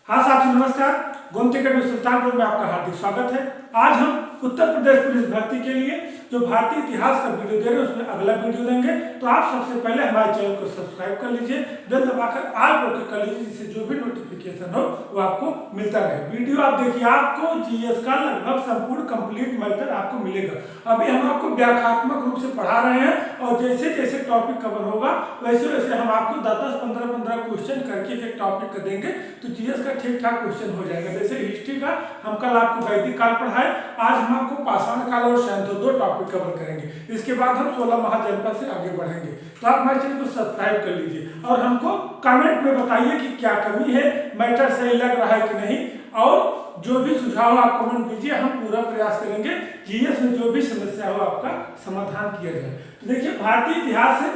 हाँ साथियों नमस्कार। गोमती अकेडमी सुल्तानपुर में आपका हार्दिक स्वागत है। आज हम उत्तर प्रदेश पुलिस भर्ती के लिए जो भारतीय इतिहास का वीडियो दे रहे हैं उसमें अगला वीडियो देंगे। तो आप सबसे पहले हमारे चैनल को सब्सक्राइब कर लीजिए, बेल दबाकर ऑल पर क्लिक कर लीजिए, जिससे जो भी नोटिफिकेशन हो वो आपको मिलता रहे। वीडियो आप देखिए, आपको जीएस का लगभग संपूर्ण कंप्लीट मेथड आपको मिलेगा। अभी हम आपको व्याख्यात्मक रूप से पढ़ा रहे हैं और जैसे जैसे टॉपिक कवर होगा वैसे वैसे हम आपको 10-15 क्वेश्चन करके एक टॉपिक का देंगे, तो जीएस का ठीक ठाक क्वेश्चन हो जाएगा। जैसे हिस्ट्री का हम कल आपको वैदिक काल पढ़ाए, आज हम आपको पाषाण काल और सैन्य दो टॉपिक कवर करेंगे। इसके बाद हम 16 महाजनपद से आगे बढ़ेंगे। तो आप हमारे चैनल को सब्सक्राइब कर लीजिए और हमको कमेंट में बताइए कि क्या कमी है, मैटर सही लग रहा है कि नहीं, और जो भी सुझाव आप कमेंट दीजिए, हम पूरा प्रयास करेंगे जीएस में जो भी समस्या हो आपका समाधान किया जाए। तो देखिए, भारतीय इतिहास से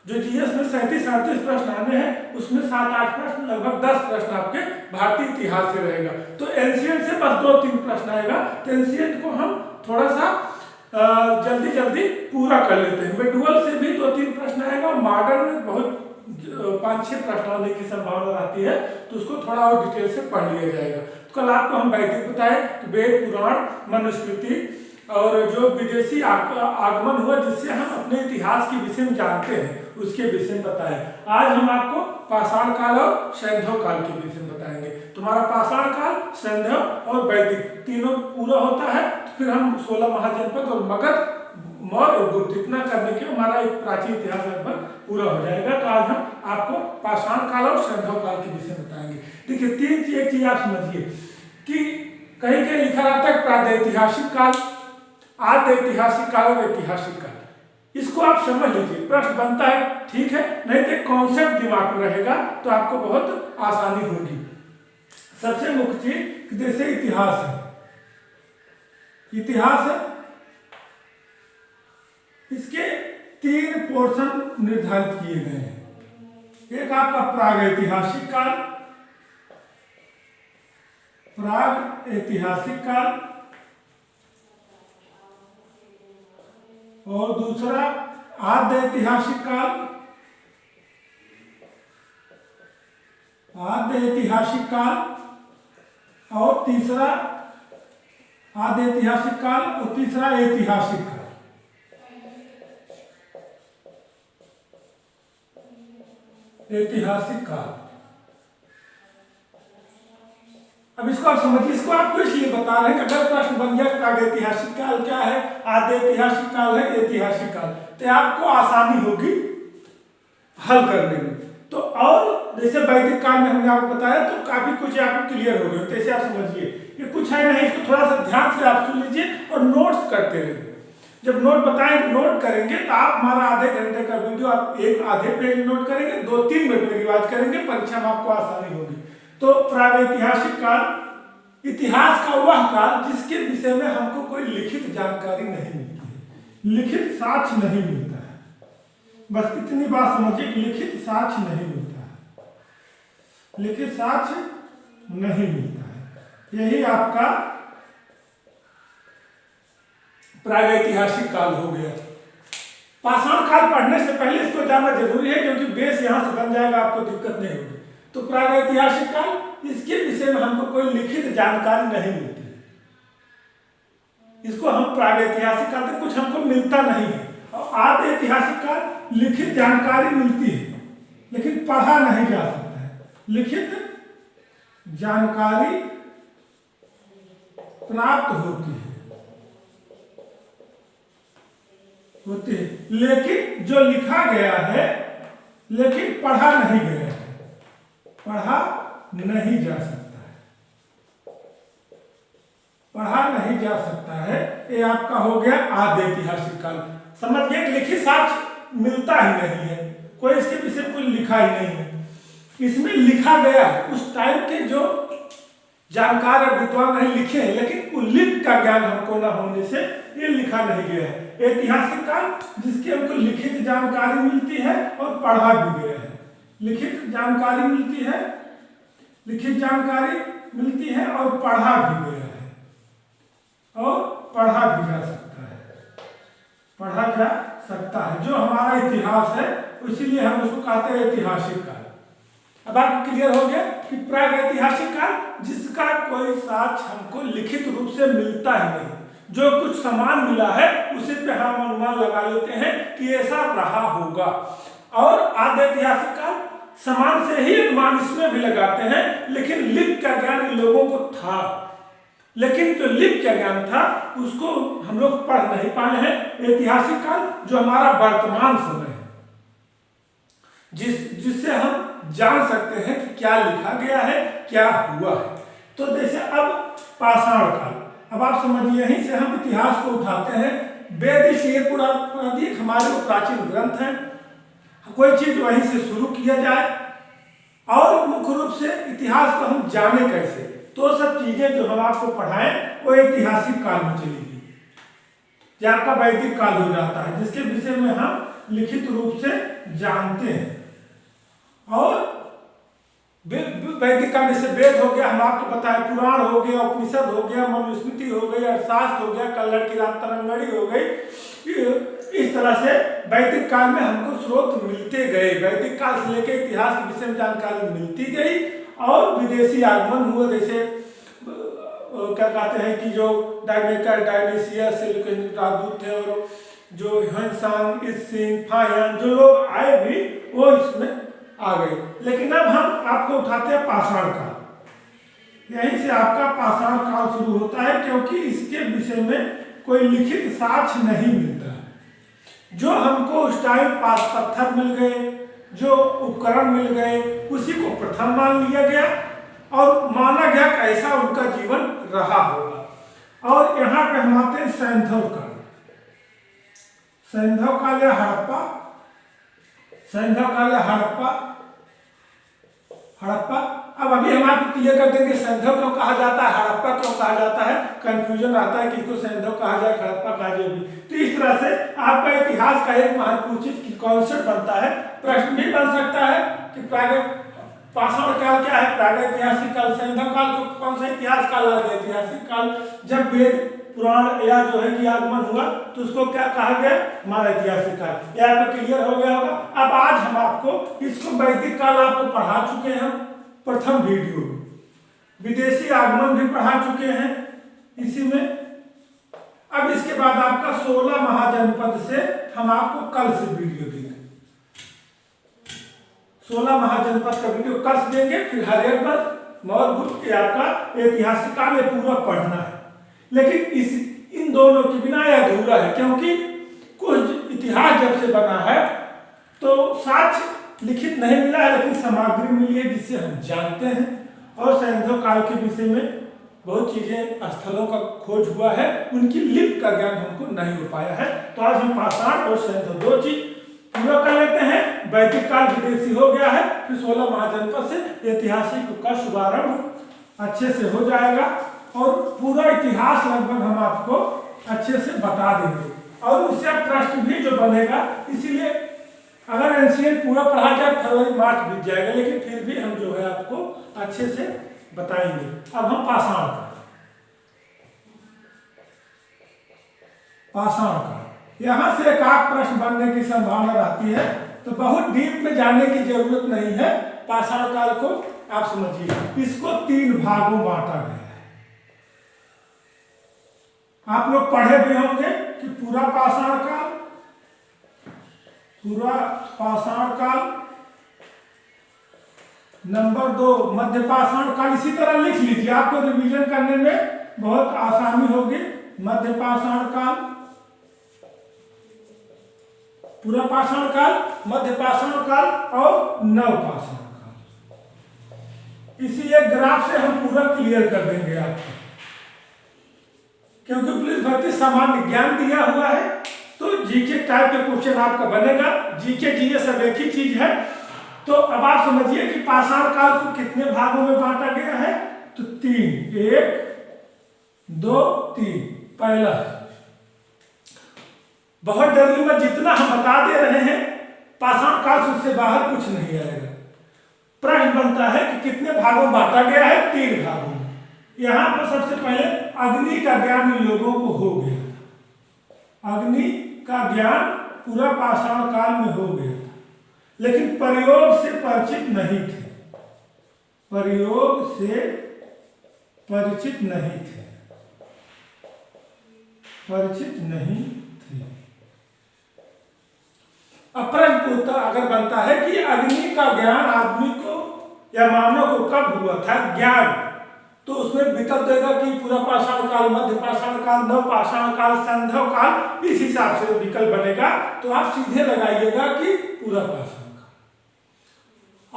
जो जीएस में 37-38 प्रश्न आने हैं, उसमें 7-8 प्रश्न, लगभग 10 प्रश्न आपके भारतीय इतिहास से रहेगा। तो एंशिएंट से बस 2-3 प्रश्न आएगा, तो एंशिएंट को हम थोड़ा सा जल्दी पूरा कर लेते हैं। मेडुअल से भी 2-3 प्रश्न आएगा और मॉडर्न में बहुत 5-6 प्रश्न आने की संभावना रहती है, तो उसको थोड़ा और डिटेल से पढ़ लिया जाएगा। तो कल आपको हम वैदिक बताए कि वेद, पुराण, मनुस्मृति और जो विदेशी आगमन हुआ जिससे हम अपने इतिहास के विषय में जानते हैं, उसके विषय में बताएं। आज हम आपको पाषाण काल और सैन्य काल के विषय में बताएंगे। तुम्हारा पाषाण काल, सैन्य और वैदिक तीनों पूरा होता है, तो फिर हम 16 महाजनपद और मगध, मौर्य और गुप्त इतना करने के हमारा एक प्राचीन इतिहास लगभग पूरा हो जाएगा। तो आज हम आपको पाषाण काल और सैन्य काल के विषय में बताएंगे। देखिए, एक चीज आप समझिए कि कहीं कहीं लिखा रहता है प्रागैतिहासिक काल, आद्य ऐतिहासिक काल और ऐतिहासिक काल। इसको आप समझ लीजिए, प्रश्न बनता है ठीक है, नहीं तो कॉन्सेप्ट दिमाग में रहेगा तो आपको बहुत आसानी होगी। सबसे मुख्य चीज जैसे इतिहास है, इतिहास है, इसके 3 पोर्शन निर्धारित किए गए हैं। एक आपका प्रागैतिहासिक काल, प्राग ऐतिहासिक काल, और दूसरा आद्य ऐतिहासिक काल, आद्य ऐतिहासिक काल, और तीसरा आद्य ऐतिहासिक काल और तीसरा ऐतिहासिक काल। ऐतिहासिक काल, अब इसको आप समझिए, इसको आपको इसलिए बता रहे हैं कि अगर प्रश्न बन गया प्रागैतिहासिक काल क्या है, आद्य ऐतिहासिक काल है, ऐतिहासिक काल, तो आपको आसानी होगी हल करने में। तो और जैसे वैदिक काल में हमने आपको बताया तो काफी कुछ आपको क्लियर हो गया। तो ऐसे आप समझिए, ये कुछ है नहीं, इसको थोड़ा सा ध्यान से आप सुन लीजिए और नोट्स करते रहिए। जब नोट बताएंगे, नोट करेंगे, तो आप हमारा आधे घंटे का वीडियो आप एक आधे पेज नोट करेंगे, 2-3 मिनट में रिवाइज करेंगे, परीक्षा में आपको आसानी होगी। तो प्रागैतिहासिक काल, इतिहास का वह काल जिसके विषय में हमको कोई लिखित जानकारी नहीं मिलती है, लिखित साक्ष्य नहीं मिलता है। बस इतनी बात समझिए कि लिखित साक्ष्य नहीं मिलता है, लिखित साक्ष्य नहीं मिलता है। यही आपका प्रागैतिहासिक काल हो गया। पाषाण काल पढ़ने से पहले इसको जानना जरूरी है, क्योंकि बेस यहां से बन जाएगा, आपको दिक्कत नहीं होगी। तो प्रागैतिहासिक काल, इसके विषय में हमको कोई लिखित जानकारी नहीं मिलती, इसको हम प्रागैतिहासिक काल से कुछ हमको मिलता नहीं है। और आद्य ऐतिहासिक काल लिखित जानकारी मिलती है लेकिन पढ़ा नहीं जा सकता है, लिखित जानकारी प्राप्त होती है लेकिन जो लिखा गया है लेकिन पढ़ा नहीं गया है, पढ़ा नहीं जा सकता है, पढ़ा नहीं जा सकता है। ये आपका हो गया आद्य ऐतिहासिक काल। समझिए कि लिखित साक्ष्य मिलता ही नहीं है, कोई इसके विषय में कोई लिखा ही नहीं है। इसमें लिखा गया उस टाइम के जो जानकार और विद्वान नहीं लिखे हैं, लेकिन उल्लिख का ज्ञान हमको न होने से ये लिखा नहीं गया है। ऐतिहासिक काल जिसकी हमको लिखित जानकारी मिलती है और पढ़ा भी गया है, लिखित जानकारी मिलती है, लिखित जानकारी मिलती है और पढ़ा भी गया है, और पढ़ा भी जा सकता है, पढ़ा जा सकता है। जो हमारा इतिहास है इसीलिए हम उसको कहते हैं ऐतिहासिक काल। अब आपको क्लियर हो गया कि प्रागैतिहासिक काल जिसका कोई साक्ष्य हमको लिखित रूप से मिलता ही नहीं, जो कुछ समान मिला है उसी पे हम अनुमान लगा लेते हैं कि ऐसा रहा होगा। और आद्य ऐतिहासिक काल समान से ही अनुमान इसमें भी लगाते हैं, लेकिन लिप्त का ज्ञान इन लोगों को था, लेकिन जो लिप्त का ज्ञान था उसको हम लोग पढ़ नहीं पाए हैं। ऐतिहासिक काल जो हमारा वर्तमान समय है, जिससे हम जान सकते हैं कि क्या लिखा गया है, क्या हुआ है। तो जैसे अब पाषाण काल, अब आप समझिए यहीं से हम इतिहास को उठाते हैं। वेद इसलिए पुरातन हमारे प्राचीन ग्रंथ हैं, कोई चीज वहीं से शुरू किया जाए और मुख्य रूप से इतिहास को हम जाने कैसे, तो सब चीजें जो हम आपको पढ़ाएं वो ऐतिहासिक काल में चलेगी, जो आपका वैदिक काल हो जाता है, जिसके विषय में हम लिखित रूप से जानते हैं। और वैदिक काल जैसे वेद हो गया, हम आपको बताएं, पुराण हो गया, उपनिषद हो गया, मनुस्मृति हो गई, अर्थशास्त्र हो गया, कल्लड़ की रात तरंगड़ी हो गई। इस तरह से वैदिक काल में हमको स्रोत मिलते गए, वैदिक काल से लेकर इतिहास के विषय में जानकारी मिलती गई। और विदेशी आगमन हुआ, जैसे क्या कहते हैं कि जो डायनेकर, डायनीसियस, राजदूत थे, और जो हंसांग, इसिंग, फायन, जो लोग आए भी वो इसमें आ गए। लेकिन अब हम आपको उठाते हैं पाषाण काल। यहीं से आपका पाषाण काल शुरू होता है, क्योंकि इसके विषय में कोई लिखित साक्ष्य नहीं मिलता है। जो हमको उस टाइम पत्थर मिल गए, जो उपकरण मिल गए, उसी को प्रथम मान लिया गया और माना गया कि ऐसा उनका जीवन रहा होगा। और यहाँ पे हम आते हैं सैंधव काल। सैंधव काल या हड़प्पा, सैंधव काल या हड़प्पा, हड़प्पा। अब अभी हम आपको क्लियर कर देंगे सैंधव क्यों कहा जाता है, हड़प्पा क्यों कहा जाता है। कंफ्यूजन आता है कि इसको सैंधव कहा जाए, हड़प्पा कहा जाए भी। तो इस तरह से आपका इतिहास का एक महत्वपूर्ण चीज कॉन्सेप्ट बनता है। प्रश्न भी बन सकता है कि पाषाण काल क्या है, प्रागैतिहासिक काल, सैंधव काल को कौन सा इतिहास काल है, ऐतिहासिक काल। जब वेद पुराण या जो है कि आगमन हुआ तो उसको क्या कहा गया, हमारा ऐतिहासिक काल। यह आपको क्लियर हो गया होगा। अब आज हम आपको इसको वैदिक काल आपको पढ़ा चुके हैं प्रथम वीडियो में, विदेशी आगमन भी पढ़ा चुके हैं इसी में। अब इसके बाद आपका 16 महाजनपद से हम आपको कल से वीडियो देंगे, 16 महाजनपद का वीडियो कल से देंगे। फिर हर एक पर मौर्य गुप्त के आपका ऐतिहासिक काल पूरा पढ़ना है। लेकिन इन दोनों के बिना यह अधूरा है, क्योंकि कुछ इतिहास जब से बना है तो साक्ष्य लिखित नहीं मिला है, लेकिन सामग्री मिली है जिससे हम जानते हैं। और सैंधव काल के विषय में बहुत चीजें, स्थलों का खोज हुआ है, उनकी लिपि का ज्ञान हमको नहीं हो पाया है। तो आज हम पाषाण और सैंधव दो चीज पूरा कर लेते हैं। वैदिक काल विदेशी हो गया है, फिर 16 महाजनपद से ऐतिहासिक का शुभारंभ अच्छे से हो जाएगा और पूरा इतिहास लगभग हम आपको अच्छे से बता देंगे। और उससे प्रश्न भी जो बनेगा, इसीलिए अगर एनसीएल पूरा पढ़ा जाए फरवरी मार्च बीत जाएगा, लेकिन फिर भी हम जो है आपको अच्छे से बताएंगे। अब हम पाषाण काल, यहाँ से एक आध प्रश्न बनने की संभावना रहती है, तो बहुत डीप में जाने की जरूरत नहीं है। पाषाण काल को आप समझिए, इसको 3 भागों बांटा गया है। आप लोग पढ़े भी होंगे कि पूरा पाषाण काल, नंबर 2 मध्य पाषाण काल। इसी तरह लिख लीजिए, आपको रिवीजन करने में बहुत आसानी होगी। मध्य पाषाण काल, पूरा पाषाण काल, मध्य पाषाण काल और नव पाषाण काल। इसी एक ग्राफ से हम पूरा क्लियर कर देंगे आपको, क्योंकि पुलिस भर्ती सामान्य ज्ञान दिया हुआ है, तो जीके टाइप के क्वेश्चन आपका बनेगा। जीके जीए सब एक ही चीज है। तो अब आप समझिए कि पाषाण काल को कितने भागों में बांटा गया है, तो 3, 1, 2, 3। पहला, बहुत जल्दी में जितना हम बता दे रहे हैं, पाषाण काल से उससे बाहर कुछ नहीं आएगा। प्रश्न बनता है कि कितने भागों में बांटा गया है, 3 भागों में। यहाँ पर सबसे पहले अग्नि का ज्ञान इन लोगों को हो गया। अग्नि का ज्ञान पूरा पाषाण काल में हो गया, लेकिन प्रयोग से परिचित नहीं थे। प्रयोग से परिचित नहीं थे, परिचित नहीं थे। अब प्रश्न अगर बनता है कि अग्नि का ज्ञान आदमी को या मानव को कब हुआ था ज्ञान, तो उसमें विकल्प देगा कि पूरा पाषाण काल, मध्य पाषाण काल, नव पाषाण काल, संधव काल, इस हिसाब से विकल्प बनेगा। तो आप सीधे लगाइएगा कि पूरा पाषाण काल।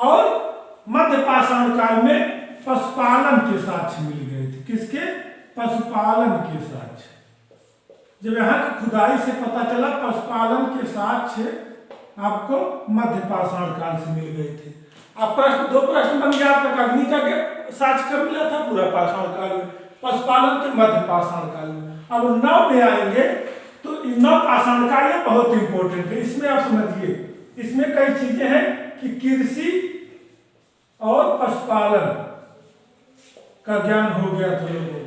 और मध्य पाषाण काल में पशुपालन के साक्ष्य मिल गए थे। किसके? पशुपालन के साक्ष्य। जब यहाँ की खुदाई से पता चला पशुपालन के साक्ष्य आपको मध्य पाषाण काल से मिल गए थे। अब प्रश्न दो प्रश्न बन गया आपका, अग्नि का साक्ष्य कब मिला था? पूरा पाषाण काल में, पशुपालन के मध्य पाषाण काल में। अब नव में आएंगे तो नव पाषाण काल बहुत इंपॉर्टेंट है। इसमें आप समझिए, इसमें कई चीजें हैं कि कृषि और पशुपालन का ज्ञान हो गया था लोगों को,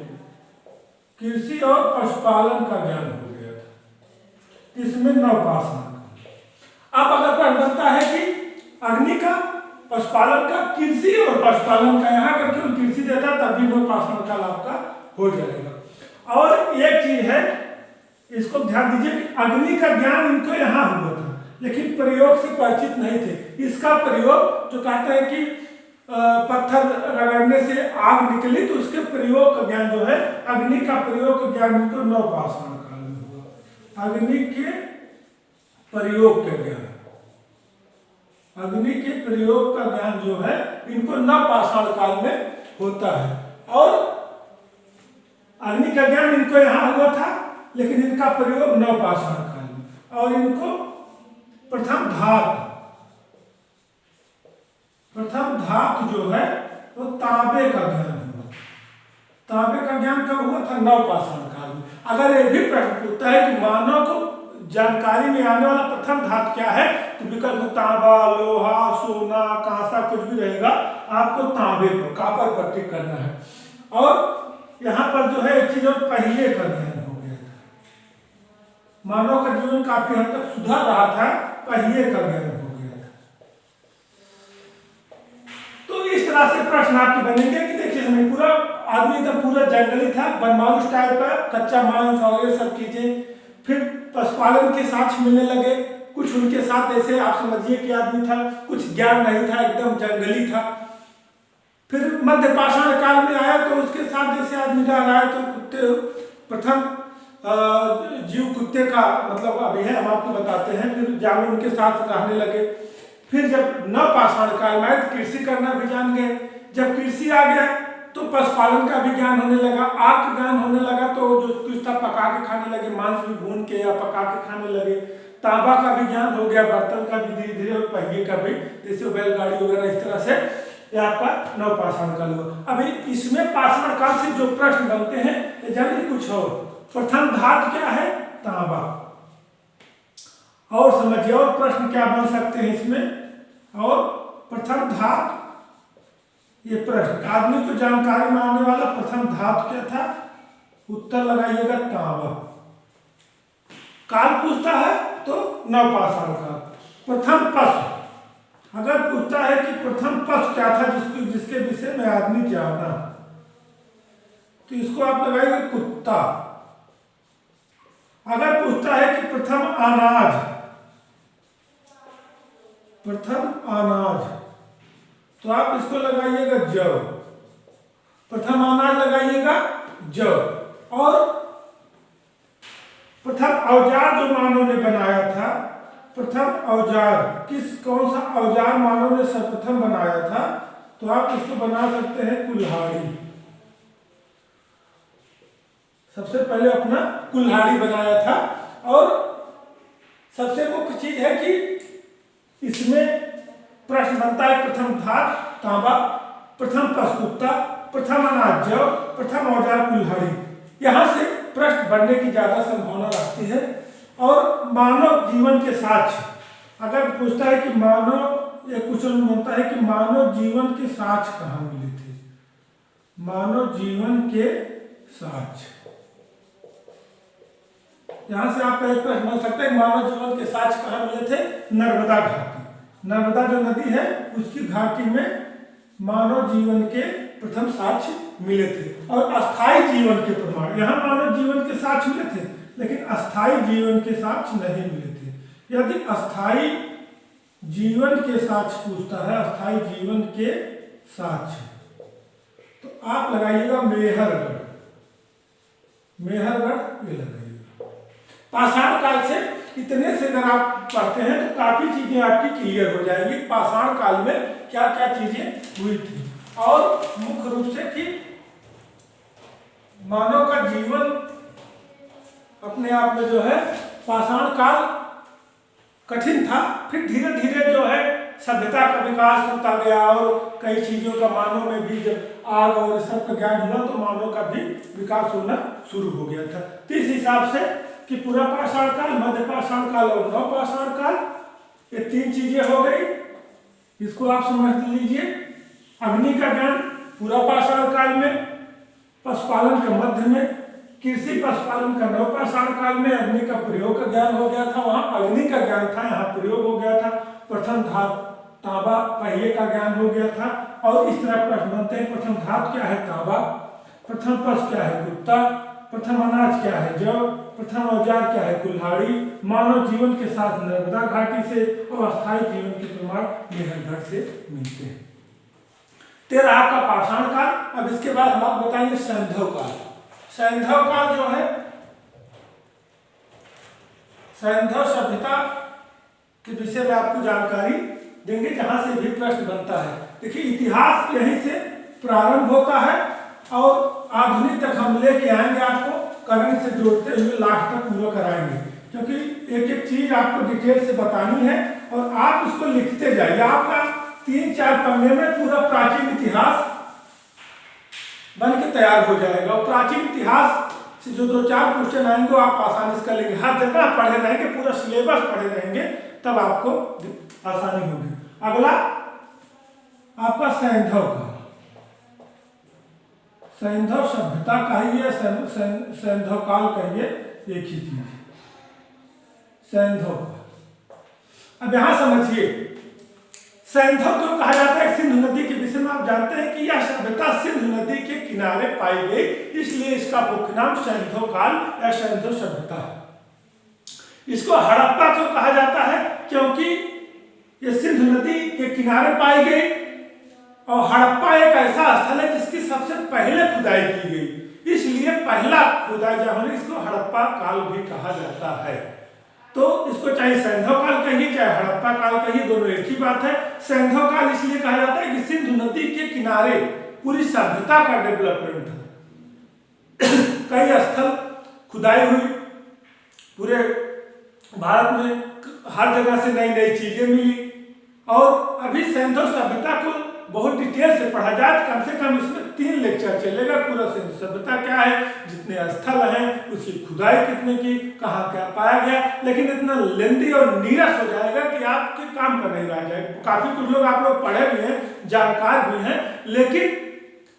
कृषि और पशुपालन का ज्ञान हो गया था। इसमें नव पाषाण काल। अब अगर प्रश्न बनता है कि अग्नि का, पशुपालन का, कृषि और पशुपालन का, यहाँ पर केवल कृषि देता तभी नव पाषाण काल आपका हो जाएगा। और एक चीज है, इसको ध्यान दीजिए कि अग्नि का ज्ञान इनको यहाँ हुआ था, लेकिन प्रयोग से परिचित नहीं थे। इसका प्रयोग जो कहते हैं कि पत्थर रगड़ने से आग निकली, तो उसके प्रयोग का ज्ञान जो है, अग्नि का प्रयोग का ज्ञान इनको नव पाषाण काल में हुआ। अग्नि के प्रयोग का ज्ञान, अग्नि के प्रयोग का ज्ञान जो है इनको नव पाषाण काल में होता है। और अग्नि का ज्ञान इनको यहाँ हुआ था, लेकिन इनका प्रयोग नव पाषाण काल में। और इनको प्रथम धातु जो है वो तांबे का ज्ञान हुआ। तांबे का ज्ञान कब हुआ था? नव पाषाण काल में। अगर ये भी प्रश्न पूछता है कि मानव को जानकारी में आने वाला प्रथम धातु क्या है, तो विकल्प तांबा, लोहा, सोना, कांसा कुछ भी रहेगा, आपको तांबे पर, कॉपर पर टिक करना है। और यहाँ पर जो है एक चीज और पहिए का ज्ञान हो गया था। मानव का जीवन काफी हद तक सुधर रहा था, पहिए का ज्ञान हो गया था। तो इस तरह से प्रश्न आपके बनेंगे कि देखिए हमें पूरा आदमी एकदम पूरा जंगली था, बनमालू स्टाइल पर, कच्चा मांस और ये सब चीजें। फिर पशुपालन के साक्ष्य मिलने लगे, कुछ उनके साथ ऐसे आप समझिए कि आदमी था, कुछ ज्ञान नहीं था, एकदम जंगली था। फिर मध्य पाषाण काल में आया तो उसके साथ जैसे आदमी रह रहा है, तो कुत्ते प्रथम जीव कुत्ते का मतलब अभी है, हम आपको बताते हैं। फिर जानवर उनके साथ रहने लगे। फिर जब नव पाषाण काल में आए तो कृषि करना भी जान गए। जब कृषि आ गया तो पशुपालन का भी ज्ञान होने लगा, आग का ज्ञान होने लगा, तो जो कुछ था पका के खाने लगे, मांस भी भून के या पका के खाने लगे। तांबा का भी ज्ञान हो गया, बर्तन का भी धीरे धीरे, और पहिए का भी, जैसे बैलगाड़ी वगैरह, इस तरह से ये आपका नव पाषाण काल हुआ। अभी इसमें पाषाण काल से जो प्रश्न बनते हैं ये जानिए कुछ और। प्रथम धातु क्या है? तांबा। और समझिए और प्रश्न क्या बन सकते हैं इसमें। और प्रथम धातु, ये प्रश्न आदमी को जानकारी में आने वाला प्रथम धातु क्या था? उत्तर लगाइएगा तांबा। काल पूछता है तो नव पाषाण काल। प्रथम पशु अगर पूछता है कि प्रथम पशु क्या था जिसके विषय में आदमी जाना, तो इसको आप लगाइएगा कुत्ता। अगर पूछता है कि प्रथम अनाज, तो आप इसको लगाइएगा जौ। प्रथम अनाज लगाइएगा जौ। और प्रथम औजार जो मानव ने बनाया था, प्रथम औजार कौन सा औजार मानव ने सर्वप्रथम बनाया था, तो आप इसको बना सकते हैं कुल्हाड़ी। सबसे पहले अपना कुल्हाड़ी बनाया था। और सबसे मुख्य चीज है कि इसमें प्रश्न बनता है प्रथम धातु तांबा, प्रथम पशु कुत्ता, प्रथम अनाज जौ, प्रथम औजार कुल्हाड़ी। यहाँ से प्रश्न बनने की ज्यादा संभावना रहती है। और मानव जीवन के साक्ष्य अगर पूछता है कि मानव, ये क्वेश्चन बनता है कि मानव जीवन के साक्ष्य कहाँ मिले थे? मानव जीवन के साक्ष्य, यहां से आपका एक प्रश्न बन सकता है मानव जीवन के साक्ष्य कहाँ मिले थे? नर्मदा घाटी। नर्मदा जो नदी है उसकी घाटी में मानव जीवन के प्रथम साक्ष्य मिले थे। और अस्थाई जीवन के प्रमाण, यहाँ मानव जीवन के साक्ष्य मिले थे लेकिन अस्थाई जीवन के साक्ष्य नहीं मिले थे। यदि अस्थाई जीवन के साक्ष्य पूछता है, अस्थाई जीवन के साक्ष्य, तो आप लगाइएगा मेहरगढ़, मेहरगढ़ ये लगाइएगा। पाषाण काल से इतने से अगर आप पढ़ते हैं तो काफी चीजें आपकी क्लियर हो जाएंगी। पाषाण काल में क्या क्या चीजें हुई थी और मुख्य रूप से कि मानव का जीवन अपने आप में जो है पाषाण काल कठिन था, फिर धीरे धीरे जो है सभ्यता का विकास होता गया और कई चीजों का मानव में भी जब आग और सब का ज्ञान हुआ तो मानव का भी विकास होना शुरू हो गया था। तो इस हिसाब से कि पूरा पाषाण काल, मध्य पाषाण काल और नव पाषाण काल, ये तीन चीजें हो गई। इसको आप समझ लीजिए। अग्नि का ज्ञान पूरा पाषाण काल में, पशुपालन के मध्य में, कृषि पशुपालन का नव पाषाण काल में अग्नि का प्रयोग का ज्ञान हो गया था। वहां अग्नि का ज्ञान था, यहाँ प्रयोग हो गया था। प्रथम धातु तांबा पहिए का ज्ञान हो गया था। और इस तरह प्रश्न बनते हैं, प्रथम धातु क्या है तांबा, प्रथम पशु क्या है कुत्ता, प्रथम अनाज क्या है जौ, प्रथम औजार क्या है कुल्हाड़ी, मानव जीवन के साथ नर्मदा घाटी से और अस्थायी जीवन के प्रमाण मेहरगढ़ से मिलते हैं। 13 आपका पाषाण काल। अब इसके बाद हम आप बताएंगे सैंधव काल। सैंधव काल जो है, सैंधव सभ्यता के विषय में आपको जानकारी देंगे जहां से भी प्रश्न बनता है। देखिए इतिहास यहीं से प्रारंभ होता है और आधुनिक तक हम लेके आएंगे, आपको करंट से जोड़ते हुए लास्ट तक पूरा कराएंगे, क्योंकि एक एक चीज आपको डिटेल से बतानी है और आप उसको लिखते जाइए। आपका 3-4 पन्ने में पूरा प्राचीन इतिहास बन के तैयार हो जाएगा। और प्राचीन इतिहास से जो 2-4 क्वेश्चन आएंगे आप आसानी से कर लेंगे। हर जगह पढ़े रहेंगे, पूरा सिलेबस पढ़े रहेंगे, तब आपको आसानी होगी। अगला आपका सैंधव काल। सैंधव सभ्यता कहिए, सैंधव काल कहिए, एक ही चीज। सैंधव काल, अब यहां समझिए सैंधव क्यों कहा जाता है। सिंधु नदी के विषय में आप जानते हैं कि यह सभ्यता सिंधु नदी के किनारे पाई गई, इसलिए इसका मुख्य नाम सैंधव काल या सैंधव सभ्यता है। इसको हड़प्पा क्यों कहा जाता है, क्योंकि ये सिंधु नदी के किनारे पाई गई और हड़प्पा एक ऐसा स्थल है जिसकी सबसे पहले खुदाई की गई, इसलिए पहला खुदाई जहां इसको हड़प्पा काल भी कहा जाता है। तो इसको चाहे सैंधव काल कहिए चाहे हड़प्पा काल कहिए, दोनों एक ही बात है। सैंधव काल इसलिए कहा जाता है कि सिंधु नदी के किनारे पूरी सभ्यता का डेवलपमेंट है। कई स्थल खुदाई हुई, पूरे भारत में हर जगह से नई नई चीजें मिली और अभी सैंधव सभ्यता को बहुत डिटेल से पढ़ा जाए तो कम से कम इसमें 3 लेक्चर चलेगा। पूरा सैंधव सभ्यता क्या है, जितने स्थल हैं, उसकी खुदाई कितने की, कहाँ क्या पाया गया, लेकिन इतना लेंदी और नीरस हो जाएगा कि आपके काम का नहीं रह जाएगा। काफी कुछ लोग आप लोग पढ़े भी हैं, जानकार भी हैं, लेकिन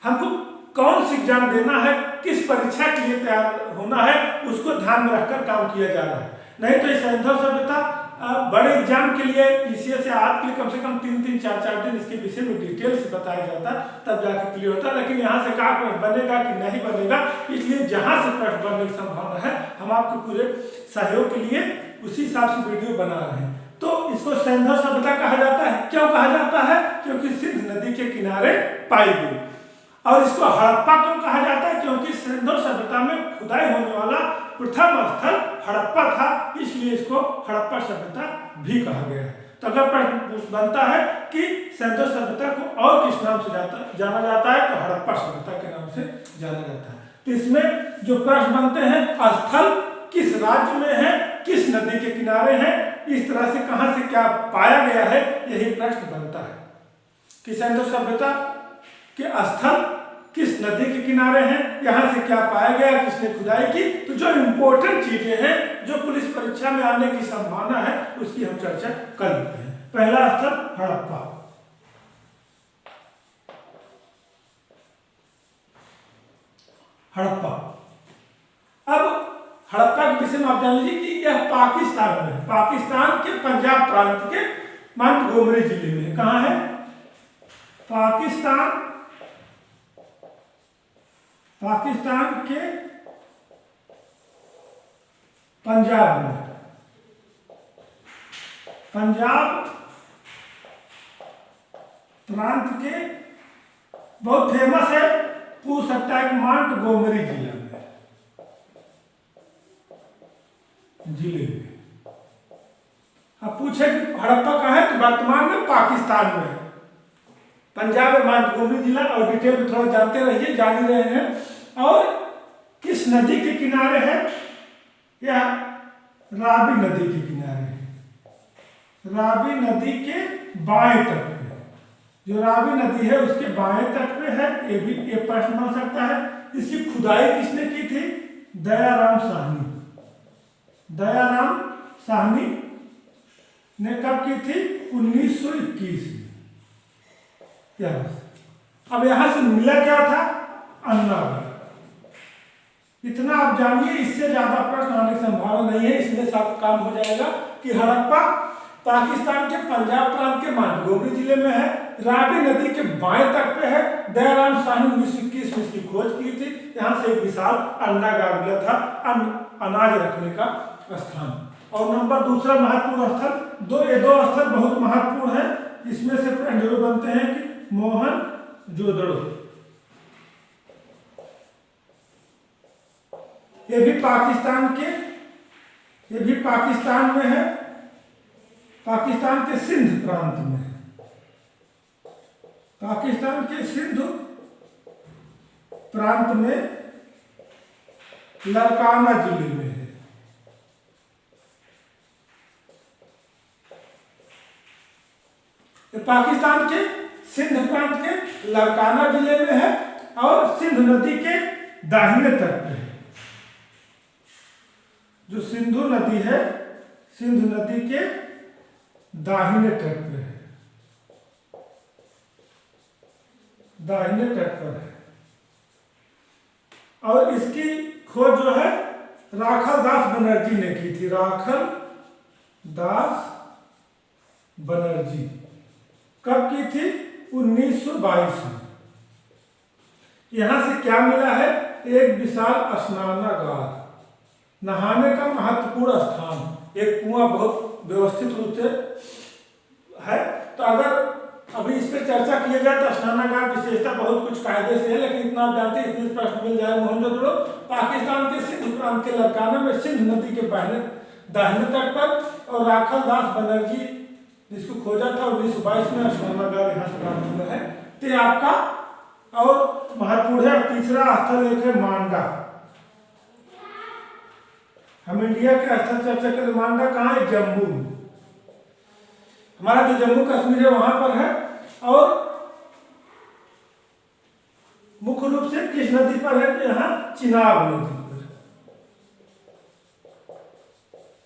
हमको कौन सी एग्जाम देना है, किस परीक्षा के लिए तैयार होना है, उसको ध्यान में रखकर काम किया जा रहा है। नहीं तो इस सैंधव सभ्यता बड़े एग्जाम के लिए पीसीएस या आज के लिए कम से कम 3-3, 4-4 दिन इसके विषय में डिटेल से बताया जाता, तब जाकर क्लियर होता। लेकिन यहाँ से क्या प्रश्न बनेगा कि नहीं बनेगा, इसलिए जहाँ से प्रश्न बनने की संभावना है हम आपके पूरे सहयोग के लिए उसी हिसाब से वीडियो बना रहे हैं। तो इसको सैंधव सभ्यता कहा जाता है। क्यों कहा जाता है, क्योंकि सिंधु नदी के किनारे पाई गई। और इसको हड़प्पा क्यों कहा जाता है, क्योंकि सैंधव सभ्यता में खुदाई होने वाला प्रथम स्थल हड़प्पा था, इसलिए इसको हड़प्पा सभ्यता भी कहा गया है। तो अगर प्रश्न बनता है कि सैंधव सभ्यता को और किस नाम से जाना जाता है, तो हड़प्पा सभ्यता के नाम से जाना जाता है। तो इसमें जो प्रश्न बनते हैं, स्थल किस राज्य में है, किस नदी के किनारे है, इस तरह से कहां से क्या पाया गया है, यही प्रश्न बनता है कि सैंधव सभ्यता के स्थल किस नदी के किनारे हैं, यहाँ से क्या पाया गया, किसने खुदाई की। तो जो इम्पोर्टेंट चीजें हैं, जो पुलिस परीक्षा में आने की संभावना है, उसकी हम चर्चा कर लेते हैं। पहला स्थल हड़प्पा। हड़प्पा, अब हड़प्पा के विषय में आप जान लीजिए कि यह पाकिस्तान में, पाकिस्तान के पंजाब प्रांत के मोंटगोमरी जिले में, कहाँ है, पाकिस्तान के पंजाब में, पंजाब प्रांत के बहुत फेमस है, पूछ सकता है कि मोंटगोमरी जिले में। अब पूछे कि हड़प्पा कहाँ है, तो वर्तमान में पाकिस्तान में है। पंजाब में मोंटगोमरी जिला, और डिटेल में थोड़ा जानते रहिए, जान ही रहे हैं। और किस नदी के किनारे है, यह रावी नदी के किनारे है। रावी नदी के बाएं तट पे, जो रावी नदी है उसके बाएं तट पे है। ये प्रश्न बन सकता है। इसकी खुदाई किसने की थी? दयाराम साहनी। दयाराम साहनी ने कब की थी? 1921 में। अब यहां से मिला क्या था? अन्नागढ़। इतना आप जानिए, इससे ज्यादा प्रश्न आने की संभावना नहीं है। इसमें सब काम हो जाएगा कि हड़प्पा पाकिस्तान के पंजाब प्रांत के मोंटगोमरी जिले में है, रावी नदी के बाएं तट पे है। दयाराम साहनी 1921 में इसकी खोज की थी। यहाँ से एक विशाल अन्नागार मिला था, अनाज रखने का स्थान। और नंबर दूसरा महत्वपूर्ण स्थल, ये दो स्थल बहुत महत्वपूर्ण है। इसमें से जरूर बनते हैं कि मोहनजोदड़ो, ये भी पाकिस्तान में है, पाकिस्तान के सिंध प्रांत में है। पाकिस्तान के सिंध प्रांत में लड़काना जिले में है। पाकिस्तान के सिंध प्रांत के लड़काना जिले में है और सिंध नदी के दाहिने तट पे है। जो सिंधु नदी है, सिंध नदी के दाहिने तट पे है, दाहिने तट पर है। और इसकी खोज जो है राखल दास बनर्जी ने की थी। राखल दास बनर्जी कब की थी? 1922 में। यहां से क्या मिला है? एक विशाल स्नानागार, नहाने का महत्वपूर्ण स्थान। एक कुआं बहुत व्यवस्थित रूप से है। तो अगर अभी इस पर चर्चा किया जाए तो स्नानागार विशेषता बहुत कुछ कायदे से है, लेकिन इतना आप जानते हैं, इतने प्रश्न मिल जाए। मोहनजोदड़ो पाकिस्तान के सिंध प्रांत के लड़काना में सिंध नदी के दाहिने तट पर, और राखल दास बनर्जी जिसको खोजा था 1922 में, स्नानागार यहाँ से प्राप्त हुआ है। तो आपका और महत्वपूर्ण है। तीसरा स्थल एक है मांडा। हम इंडिया के स्थल चर्चा करें, मांडा कहाँ है? जम्मू। हमारा जो जम्मू कश्मीर है वहां पर है। और मुख्य रूप से किस नदी पर है? तो यहाँ चिनाब नदी पर,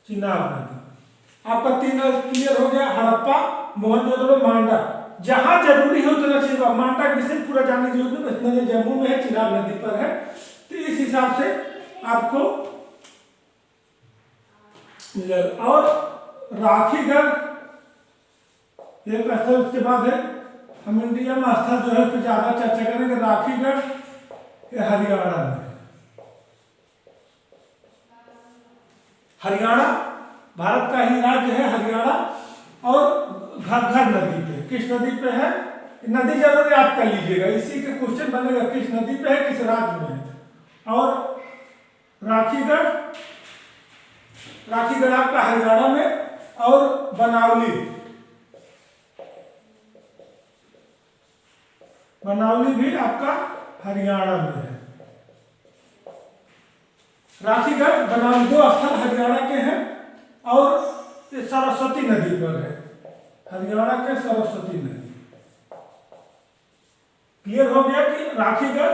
चिनाब नदी। आपका 3 क्लियर हो गया। हड़प्पा, मोहनजोदड़ो, मांडा। जहां जरूरी हो उतना चीज, मांडा विषय पूरा जानने की जरूरत नहीं, जम्मू में है, चिनाब नदी पर है। तो इस हिसाब से आपको और राखीगढ़ एक स्थल। उसके बाद है, हम इंडिया में स्थल जो है उस पर ज्यादा चर्चा करेंगे। राखीगढ़ हरियाणा में, हरियाणा भारत का ही राज्य है हरियाणा। और घग्गर नदी पे, किस नदी पे है? नदी जरूर याद कर लीजिएगा, इसी के क्वेश्चन बनेगा, किस नदी पे है, किस राज्य में है। और राखीगढ़ आपका हरियाणा में। और बनावली भी आपका हरियाणा में है। राखीगढ़, बनावली 2 स्थल हरियाणा के हैं। और सरस्वती नदी पर है, हरियाणा के सरस्वती नदी। क्लियर हो गया कि राखीगढ़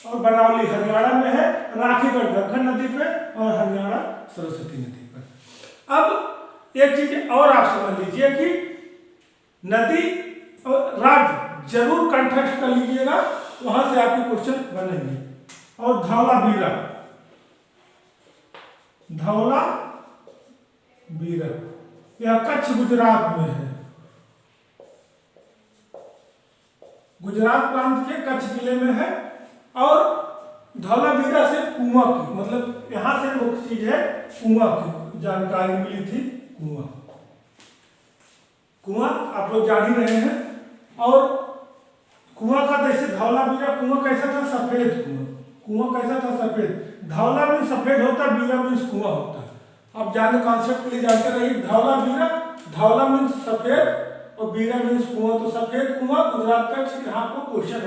और बनावली हरियाणा में है, राखीगढ़ घग्गर नदी पे और हरियाणा सरस्वती नदी पर। अब एक चीज और आप समझ लीजिए कि नदी और राज्य जरूर कंठस्थ कर लीजिएगा, वहां से आपके क्वेश्चन बनेंगे। और धौलावीरा, यह कच्छ गुजरात में है। गुजरात प्रांत के कच्छ जिले में है। और धौलावीरा से कुआं की, मतलब यहाँ से मुख्य चीज है कुआं की जानकारी मिली थी। कुआं आप लोग जान ही रहे हैं। और कुआं का जैसे धौलावीरा कुआं कैसा था, सफेद कुआं कैसा था, सफेद। धौला में सफेद होता, बीरा में कुआं होता है। अब जाने कॉन्सेप्ट के लिए जानते रहिए। धौलावीरा, धौला मीन्स सफेद और बीरा मीन्स कुआं, तो सफेद कुआं गुजरात का। यहाँ आपको क्वेश्चन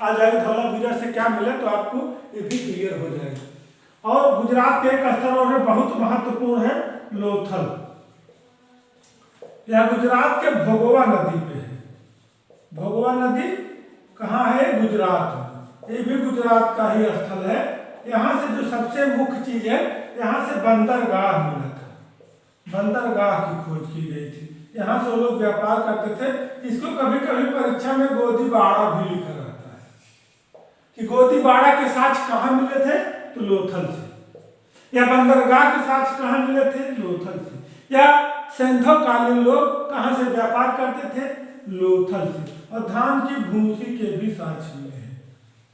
आ जाएगा धौलावीरा से क्या मिला, तो आपको ये भी क्लियर हो जाएगा। और गुजरात के एक स्थल और बहुत महत्वपूर्ण है लोथल। यह गुजरात के भोगवा नदी पे है। भोगवा नदी कहाँ है, गुजरात में। ये भी गुजरात का ही स्थल है। यहाँ से जो सबसे मुख्य चीज है, यहाँ से बंदरगाह मिला था। बंदरगाह की खोज की गई थी। यहाँ से वो लोग व्यापार करते थे। इसको कभी कभी परीक्षा में गोदीबाड़ा भी लिखा रहता है कि गोदीबाड़ा के साक्ष्य कहाँ मिले थे, तो लोथल से। या बंदरगाह के साक्ष्य कहाँ मिले थे, लोथल से। या सिंधु कालीन लोग कहाँ से व्यापार करते थे, लोथल से। और धान की भूसी के भी साक्ष्य मिले हैं।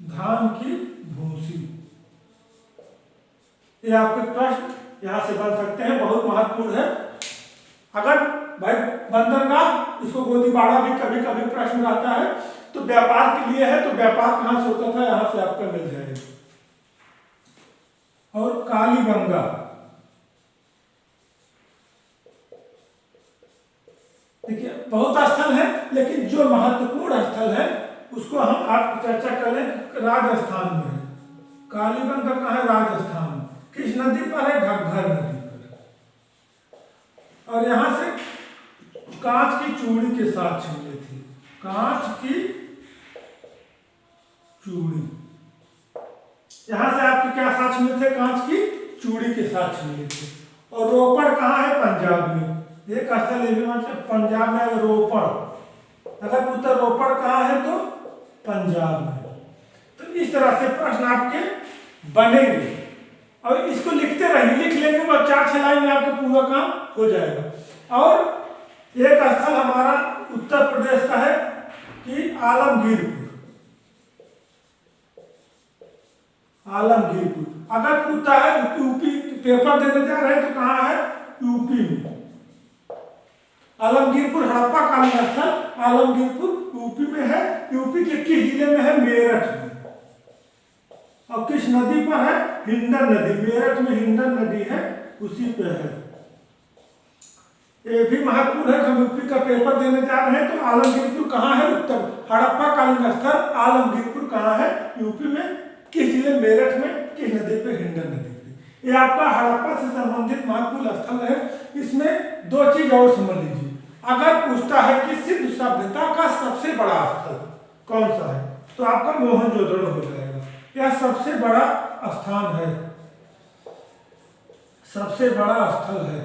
धान की भूसी, ये आपके प्रश्न यहाँ से बन सकते हैं, बहुत महत्वपूर्ण है। अगर भाई बंदरगाह, इसको गोदीबाड़ा भी कभी कभी प्रश्न आता है, तो व्यापार के लिए है, तो व्यापार कहाँ से होता था, यहाँ से आपका मिल जाएगा। और कालीबंगा, देखिए बहुत स्थल है, लेकिन जो महत्वपूर्ण स्थल है उसको हम आप चर्चा करें। राजस्थान में है कालीबंगा। कहाँ है, राजस्थान में। किस नदी पर है, घग्गर नदी पर। और यहाँ से कांच की चूड़ी के साथ मिले थे। कांच की चूड़ी, यहाँ से आपके क्या साक्ष्य मिले थे, कांच की चूड़ी के साक्ष्य मिले थे। और रोपड़ कहाँ है, पंजाब में। एक स्थल ये भी मतलब पंजाब में, रोपड़। अगर पूछता रोपड़ कहाँ है, तो पंजाब में। तो इस तरह से प्रश्न आपके बनेंगे। और इसको लिखते रहिए, लिख लेंगे बस 4-6 लाइन में आपका पूरा काम हो जाएगा। और एक स्थल हमारा उत्तर प्रदेश का है कि आलमगीरपुर। आलमगीरपुर अगर पूछता है यूपी, पेपर देने जा रहे हैं तो कहाँ है, यूपी में। आलमगीरपुर हड़प्पा कालीन स्थल, आलमगीरपुर यूपी में है। यूपी के किस जिले में है, मेरठ में। और किस नदी पर है, हिंडन नदी। मेरठ में हिंडन नदी है, उसी पे है। ये भी महत्वपूर्ण है, हम यूपी का पेपर देने जा रहे हैं। तो आलमगीरपुर कहाँ है, उत्तर। हड़प्पा कालीन स्थल आलमगीरपुर कहाँ है, यूपी में। किस जिले, मेरठ में। किस नदी पे, हिंडन नदी पे। ये आपका हड़प्पा से संबंधित महत्वपूर्ण स्थल है। इसमें दो चीज और समझ लीजिए। अगर पूछता है कि सिंधु सभ्यता का सबसे बड़ा स्थल कौन सा है, तो आपका मोहनजोदड़ो हो जाएगा। यह सबसे बड़ा स्थान है, सबसे बड़ा स्थल है।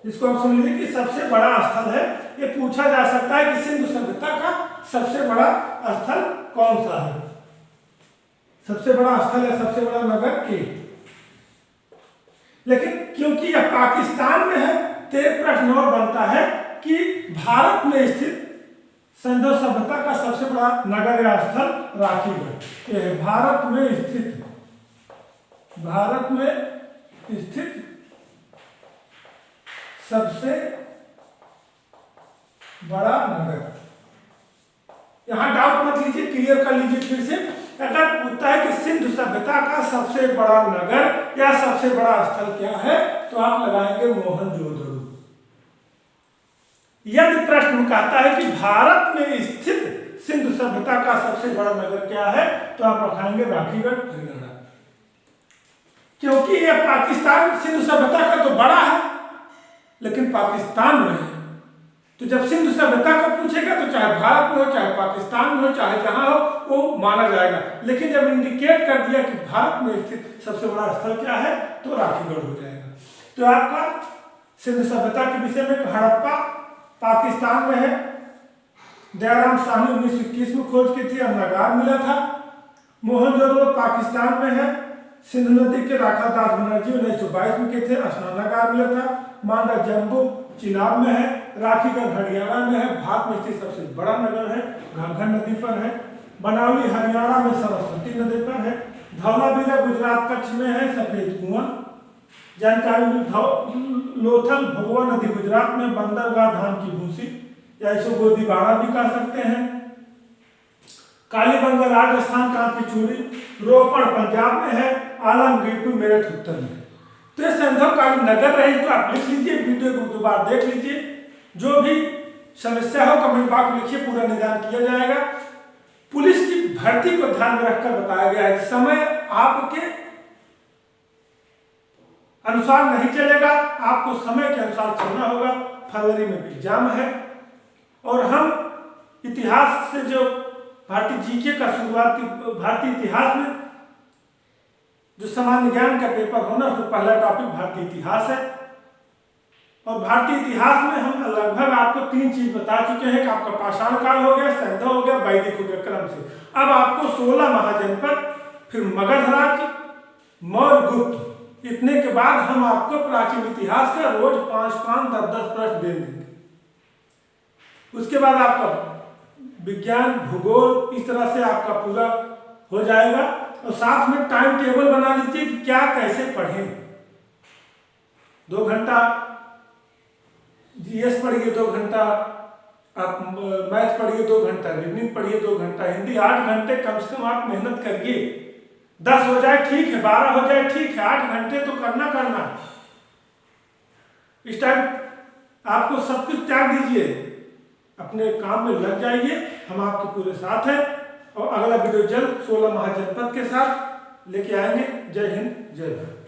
इसको आप समझिए कि सबसे बड़ा स्थल है। ये पूछा जा सकता है कि सिंधु सभ्यता का सबसे बड़ा स्थल कौन सा है, सबसे बड़ा स्थल है, सबसे बड़ा नगर के। लेकिन क्योंकि यह पाकिस्तान में है, तो एक प्रश्न और बनता है कि भारत में स्थित सिंधु सभ्यता का सबसे बड़ा नगर या स्थल राखीगढ़। यह है भारत में स्थित, भारत में स्थित सबसे बड़ा नगर। यहां डाउट मत लीजिए, क्लियर कर लीजिए फिर से। अगर पूछता है कि सिंधु सभ्यता का सबसे बड़ा नगर या सबसे बड़ा स्थल क्या है, तो आप लगाएंगे मोहनजोदड़ो। यदि प्रश्न कहता है कि भारत में स्थित सिंधु सभ्यता का सबसे बड़ा नगर क्या है, तो आप रखाएंगे राखीगढ़, हरियाणा। क्योंकि यह पाकिस्तान सिंधु सभ्यता का तो बड़ा है, लेकिन पाकिस्तान में है। तो जब सिंधु सभ्यता का पूछेगा तो चाहे भारत में हो, चाहे पाकिस्तान में हो, चाहे जहां हो, वो माना जाएगा। लेकिन जब इंडिकेट कर दिया कि भारत में स्थित सबसे बड़ा स्थल क्या है, तो राखीगढ़ हो जाएगा। तो आपका सिंधु सभ्यता के विषय में हड़प्पा पाकिस्तान में है, दयाराम साहनी 1921 में खोज की थी, नगार मिला था। मोहनजोदड़ो पाकिस्तान में है, सिंधु नदी के राखादास बनर्जी 1922 में के थे, स्नानागार मिला था। मांडा जम्बू चिनाब में है, राखीगढ़ हरियाणा में है, भारत में स्थित सबसे बड़ा नगर है, घग्गर नदी पर है। बनावली हरियाणा में सरस्वती नदी पर है। धौलावीरा गुजरात कच्छ में है, सफेद कुआं। जानकारी लोथल भगवा नदी गुजरात में, बंदरगाह धान की भूसी या इसे गोदीबाड़ा भी कह सकते हैं। कालीबंगा राजस्थान, कांच की चूड़ी रोपड़ पंजाब में है, आलमगीर मेरठ उत्तर में। तो ये संदेहकाली नगर रही, तो आप लिख लीजिए, वीडियो को दोबारा देख लीजिए। जो भी समस्या हो कमेंट बॉक्स में लिखिए, पूरा निदान किया जाएगा। पुलिस की भर्ती को ध्यान में रखकर बताया गया है, समय आपके अनुसार नहीं चलेगा, आपको समय के अनुसार चलना होगा। फरवरी में एग्जाम है और हम इतिहास से जो भारतीय जीके का शुरुआती भारतीय इतिहास में जो सामान्य ज्ञान का पेपर होना, उसमें पहला टॉपिक भारतीय इतिहास है। और भारतीय इतिहास में हम लगभग आपको 3 चीज बता चुके हैं कि आपका पाषाण काल हो गया, सैंधव हो गया, वैदिक हो गया क्रम से। अब आपको 16 महाजनपद, फिर मगध राज्य, मौर्य, गुप्त, इतने के बाद हम आपको प्राचीन इतिहास का रोज 5-5, 10-10 प्रश्न दे देंगे। उसके बाद आपका विज्ञान, भूगोल, इस तरह से आपका पूरा हो जाएगा। और साथ में टाइम टेबल बना लीजिए कि क्या कैसे पढ़ें। 2 घंटा जीएस पढ़िए, 2 घंटा आप मैथ पढ़िए, 2 घंटा रीजनिंग पढ़िए, 2 घंटा हिंदी, 8 घंटे कम से कम आप मेहनत करिए। 10 हो जाए ठीक है, 12 हो जाए ठीक है, 8 घंटे तो करना। इस टाइम आपको सब कुछ त्याग दीजिए, अपने काम में लग जाइए, हम आपके पूरे साथ हैं। और अगला वीडियो जल्द 16 महाजनपद के साथ लेके आएंगे। जय हिंद, जय भारत।